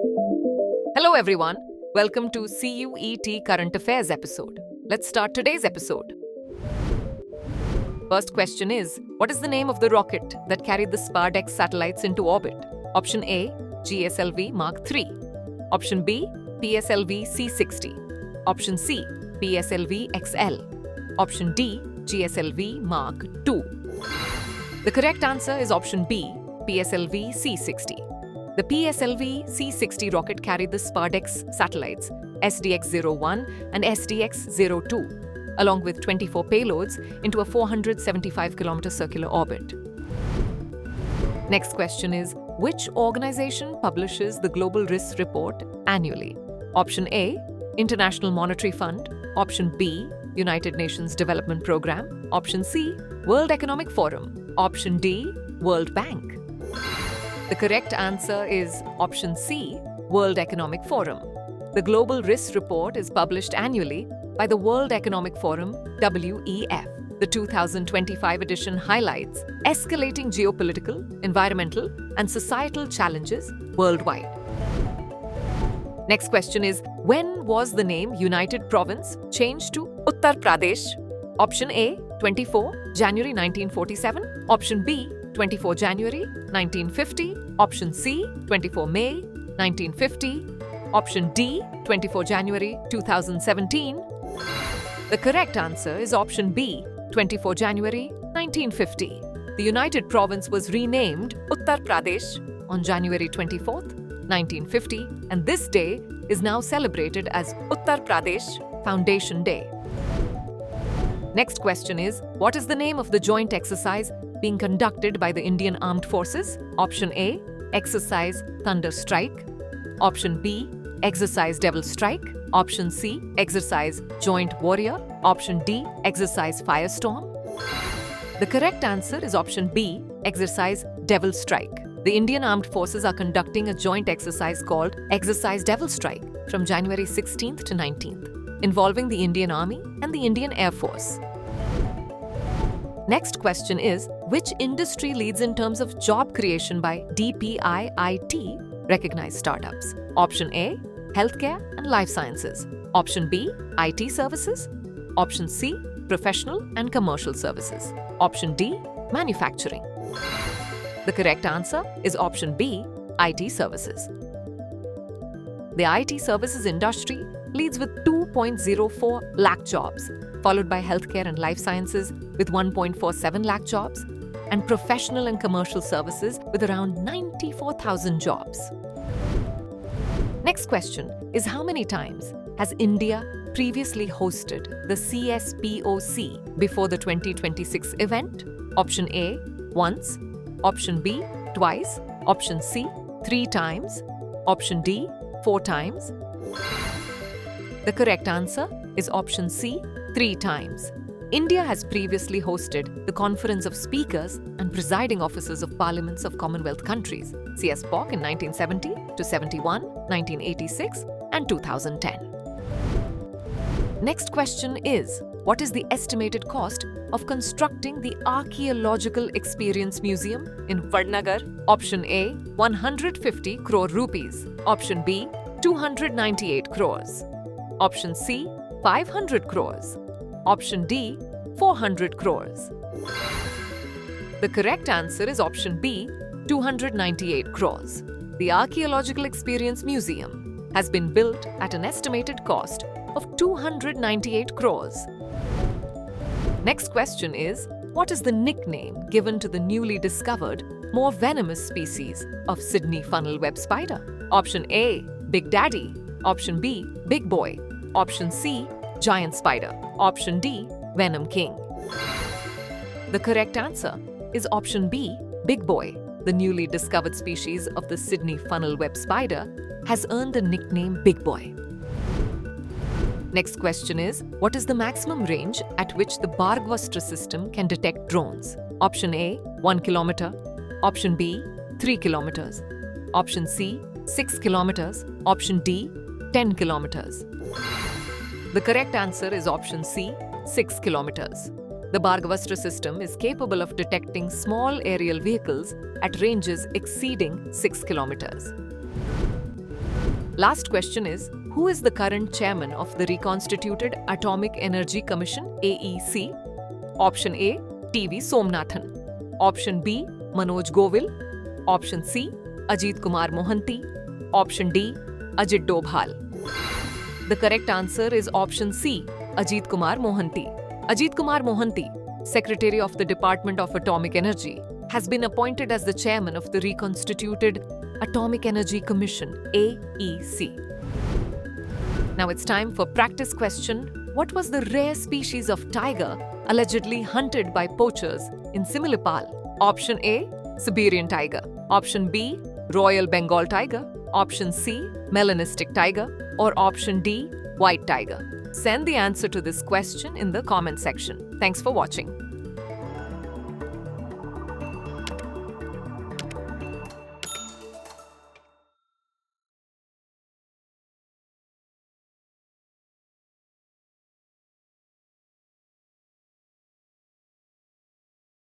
Hello everyone, welcome to CUET Current Affairs episode. Let's start today's episode. First question is, what is the name of the rocket that carried the Spadex satellites into orbit? Option A, GSLV Mark III. Option B, PSLV C-60. Option C, PSLV XL. Option D, GSLV Mark II. The correct answer is option B, PSLV C-60. The PSLV C-60 rocket carried the Spadex satellites SDX-01 and SDX-02, along with 24 payloads, into a 475-kilometer circular orbit. Next question is, which organization publishes the Global Risk Report annually? Option A, International Monetary Fund. Option B, United Nations Development Programme. Option C, World Economic Forum. Option D, World Bank. The correct answer is option C, World Economic Forum. The Global Risk Report is published annually by the World Economic Forum, WEF. The 2025 edition highlights escalating geopolitical, environmental, and societal challenges worldwide. Next question is, when was the name United Province changed to Uttar Pradesh? Option A, 24 January 1947. Option B, 24 January 1950. Option C, 24 May 1950. Option D, 24 January 2017. The correct answer is option B, 24 January 1950. The United Province was renamed Uttar Pradesh on January 24th, 1950, and this day is now celebrated as Uttar Pradesh Foundation Day. Next question is, what is the name of the joint exercise being conducted by the Indian Armed Forces? Option A, Exercise Thunder Strike. Option B, Exercise Devil Strike. Option C, Exercise Joint Warrior. Option D, Exercise Firestorm. The correct answer is option B, Exercise Devil Strike. The Indian Armed Forces are conducting a joint exercise called Exercise Devil Strike from January 16th to 19th, involving the Indian Army and the Indian Air Force. Next question is, which industry leads in terms of job creation by Dpiit-recognised Startups? Option A, Healthcare and Life Sciences. Option B, IT Services. Option C, Professional and Commercial Services. Option D, Manufacturing. The correct answer is option B, IT Services. The IT services industry leads with 2.04 lakh jobs, followed by healthcare and life sciences with 1.47 lakh jobs, and professional and commercial services with around 94,000 jobs. Next question is, how many times has India previously hosted the CSPOC before the 2026 event? Option A, once. Option B, twice. Option C, 3 times. Option D, 4 times. The correct answer is option C, 3 times. India has previously hosted the Conference of Speakers and Presiding Officers of Parliaments of Commonwealth countries, CSPOC, in 1970 to 71, 1986, and 2010. Next question is, what is the estimated cost of constructing the Archaeological Experience Museum in Vadnagar? Option A, 150 crore rupees. Option B, 298 crores. Option C, 500 crores. Option D, 400 crores. The correct answer is option B, 298 crores. The Archaeological Experience Museum has been built at an estimated cost of 298 crores. Next question is, what is the nickname given to the newly discovered, more venomous species of Sydney funnel web spider? Option A, Big Daddy. Option B, Big Boy. Option C, Giant Spider. Option D, Venom King. The correct answer is option B, Big Boy. The newly discovered species of the Sydney funnel web spider has earned the nickname Big Boy. Next question is, what is the maximum range at which the Bhargavastra System can detect drones? Option A, 1 kilometer. Option B, 3 kilometers. Option C, 6 kilometers. Option D, 10 kilometers. The correct answer is option C, 6 kilometers. The Bhargavastra system is capable of detecting small aerial vehicles at ranges exceeding 6 kilometers. Last question is, who is the current chairman of the Reconstituted Atomic Energy Commission, AEC? Option A, T.V. Somnathan. Option B, Manoj Govil. Option C, Ajit Kumar Mohanty. Option D, Ajit Dobhal. The correct answer is option C, Ajit Kumar Mohanty. Ajit Kumar Mohanty, Secretary of the Department of Atomic Energy, has been appointed as the chairman of the Reconstituted Atomic Energy Commission, AEC. Now it's time for practice question. What was the rare species of tiger allegedly hunted by poachers in Similipal? Option A, Siberian tiger. Option B, Royal Bengal tiger. Option C, melanistic tiger. Or option D, white tiger. Send the answer to this question in the comment section. Thanks for watching.